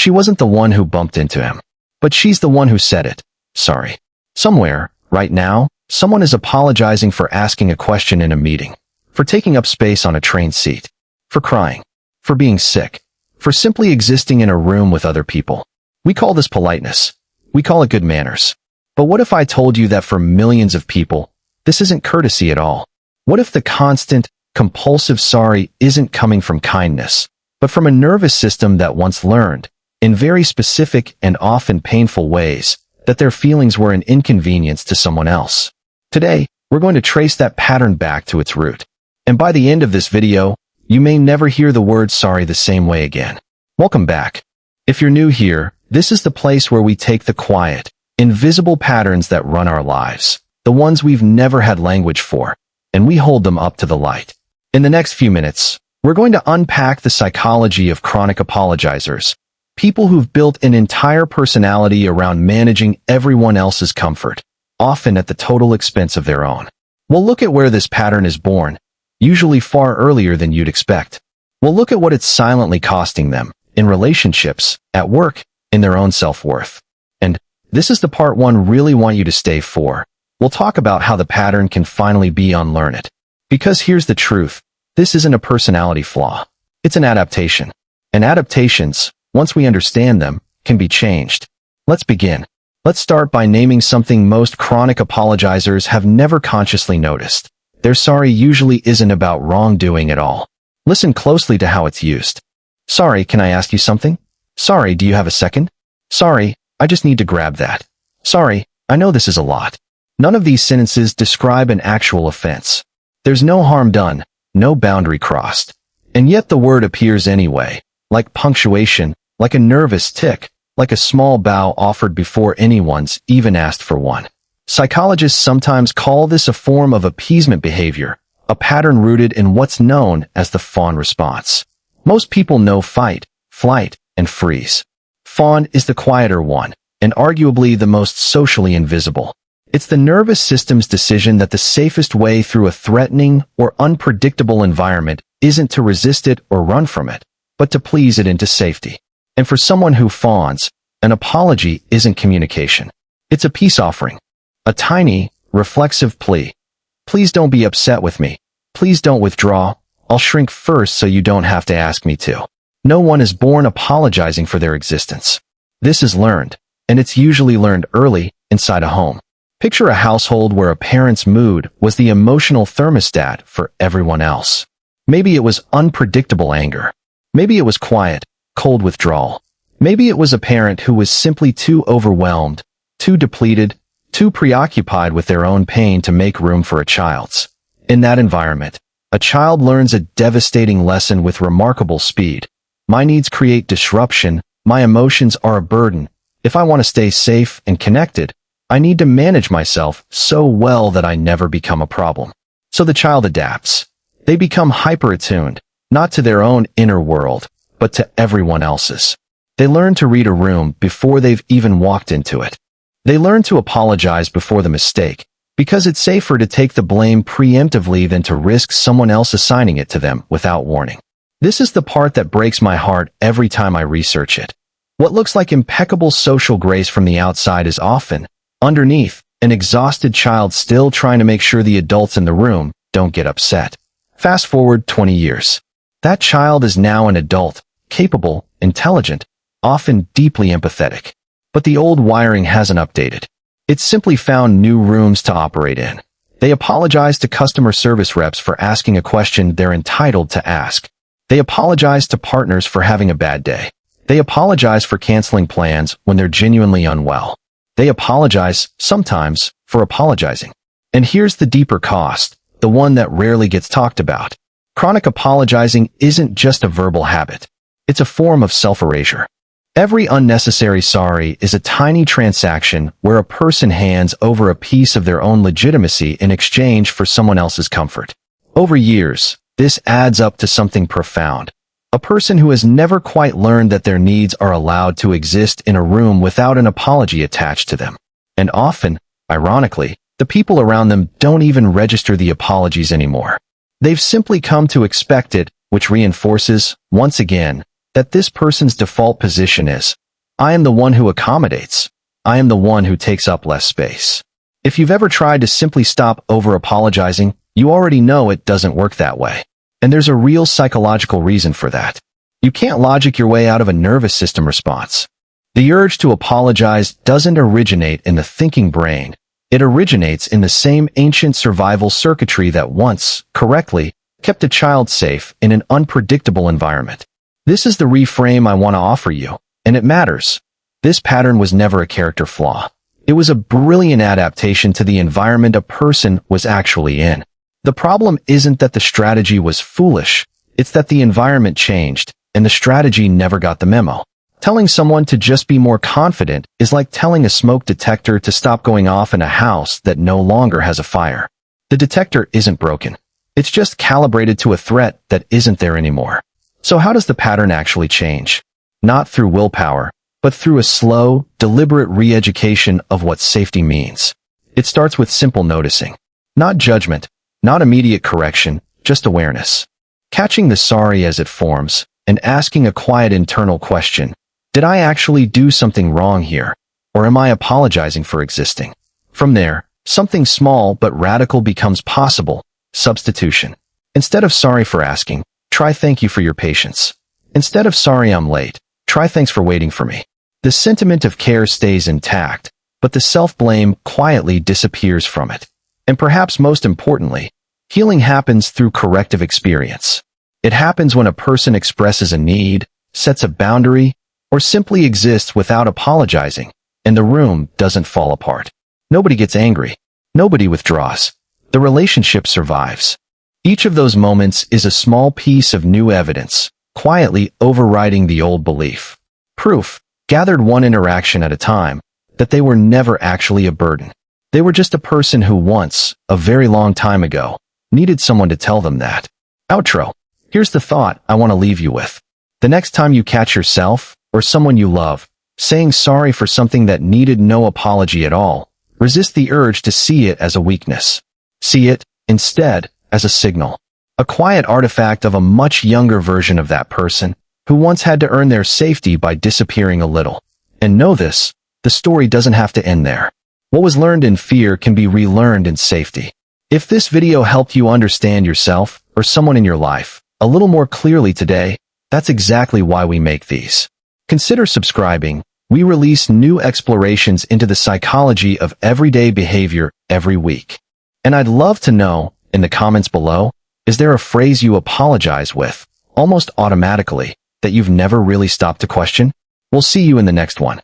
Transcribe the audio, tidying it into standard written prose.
She wasn't the one who bumped into him, but she's the one who said it. Sorry. Somewhere, right now, someone is apologizing for asking a question in a meeting, for taking up space on a train seat, for crying, for being sick, for simply existing in a room with other people. We call this politeness. We call it good manners. But what if I told you that for millions of people, this isn't courtesy at all? What if the constant, compulsive sorry isn't coming from kindness, but from a nervous system that once learned, in very specific and often painful ways, that their feelings were an inconvenience to someone else? Today, we're going to trace that pattern back to its root. And by the end of this video, you may never hear the word sorry the same way again. Welcome back. If you're new here, this is the place where we take the quiet, invisible patterns that run our lives, the ones we've never had language for, and we hold them up to the light. In the next few minutes, we're going to unpack the psychology of chronic apologizers, people who've built an entire personality around managing everyone else's comfort, often at the total expense of their own. We'll look at where this pattern is born, usually far earlier than you'd expect. We'll look at what it's silently costing them, in relationships, at work, in their own self-worth. And this is the part one really want you to stay for. We'll talk about how the pattern can finally be unlearned. Because here's the truth, this isn't a personality flaw. It's an adaptation. And adaptations, once we understand them, can be changed. Let's begin. Let's start by naming something most chronic apologizers have never consciously noticed. Their sorry usually isn't about wrongdoing at all. Listen closely to how it's used. Sorry, can I ask you something? Sorry, do you have a second? Sorry, I just need to grab that. Sorry, I know this is a lot. None of these sentences describe an actual offense. There's no harm done, no boundary crossed. And yet the word appears anyway, like punctuation, like a nervous tick, like a small bow offered before anyone's even asked for one. Psychologists sometimes call this a form of appeasement behavior, a pattern rooted in what's known as the Fawn response. Most people know fight, flight, and freeze. Fawn is the quieter one, and arguably the most socially invisible. It's the nervous system's decision that the safest way through a threatening or unpredictable environment isn't to resist it or run from it, but to please it into safety. And for someone who fawns, an apology isn't communication. It's a peace offering. A tiny, reflexive plea. Please don't be upset with me. Please don't withdraw. I'll shrink first so you don't have to ask me to. No one is born apologizing for their existence. This is learned, and it's usually learned early, inside a home. Picture a household where a parent's mood was the emotional thermostat for everyone else. Maybe it was unpredictable anger. Maybe it was quiet, cold withdrawal. Maybe it was a parent who was simply too overwhelmed, too depleted, too preoccupied with their own pain to make room for a child's. In that environment, a child learns a devastating lesson with remarkable speed. My needs create disruption, my emotions are a burden. If I want to stay safe and connected, I need to manage myself so well that I never become a problem. So the child adapts. They become hyper-attuned, not to their own inner world, but to everyone else's. They learn to read a room before they've even walked into it. They learn to apologize before the mistake, because it's safer to take the blame preemptively than to risk someone else assigning it to them without warning. This is the part that breaks my heart every time I research it. What looks like impeccable social grace from the outside is often, underneath, an exhausted child still trying to make sure the adults in the room don't get upset. Fast forward 20 years. That child is now an adult, capable, intelligent, often deeply empathetic. But the old wiring hasn't updated. It's simply found new rooms to operate in. They apologize to customer service reps for asking a question they're entitled to ask. They apologize to partners for having a bad day. They apologize for canceling plans when they're genuinely unwell. They apologize, sometimes, for apologizing. And here's the deeper cost, the one that rarely gets talked about. Chronic apologizing isn't just a verbal habit. It's a form of self-erasure. Every unnecessary sorry is a tiny transaction where a person hands over a piece of their own legitimacy in exchange for someone else's comfort. Over years, this adds up to something profound. A person who has never quite learned that their needs are allowed to exist in a room without an apology attached to them. And often, ironically, the people around them don't even register the apologies anymore. They've simply come to expect it, which reinforces, once again, that this person's default position is, I am the one who accommodates. I am the one who takes up less space. If you've ever tried to simply stop over-apologizing, you already know it doesn't work that way. And there's a real psychological reason for that. You can't logic your way out of a nervous system response. The urge to apologize doesn't originate in the thinking brain. It originates in the same ancient survival circuitry that once, correctly, kept a child safe in an unpredictable environment. This is the reframe I want to offer you, and it matters. This pattern was never a character flaw. It was a brilliant adaptation to the environment a person was actually in. The problem isn't that the strategy was foolish, it's that the environment changed, and the strategy never got the memo. Telling someone to just be more confident is like telling a smoke detector to stop going off in a house that no longer has a fire. The detector isn't broken. It's just calibrated to a threat that isn't there anymore. So how does the pattern actually change? Not through willpower, but through a slow, deliberate re-education of what safety means. It starts with simple noticing. Not judgment, not immediate correction, just awareness. Catching the sorry as it forms, and asking a quiet internal question. Did I actually do something wrong here? Or am I apologizing for existing? From there, something small but radical becomes possible. Substitution. Instead of sorry for asking, try thank you for your patience. Instead of sorry I'm late, try thanks for waiting for me. The sentiment of care stays intact, but the self-blame quietly disappears from it. And perhaps most importantly, healing happens through corrective experience. It happens when a person expresses a need, sets a boundary, or simply exists without apologizing, and the room doesn't fall apart. Nobody gets angry. Nobody withdraws. The relationship survives. Each of those moments is a small piece of new evidence, quietly overriding the old belief. Proof, gathered one interaction at a time, that they were never actually a burden. They were just a person who once, a very long time ago, needed someone to tell them that. Outro. Here's the thought I want to leave you with. The next time you catch yourself, or someone you love, saying sorry for something that needed no apology at all, resist the urge to see it as a weakness. See it, instead, as a signal. A quiet artifact of a much younger version of that person, who once had to earn their safety by disappearing a little. And know this, the story doesn't have to end there. What was learned in fear can be relearned in safety. If this video helped you understand yourself, or someone in your life, a little more clearly today, that's exactly why we make these. Consider subscribing. We release new explorations into the psychology of everyday behavior every week. And I'd love to know, in the comments below, is there a phrase you apologize with, almost automatically, that you've never really stopped to question? We'll see you in the next one.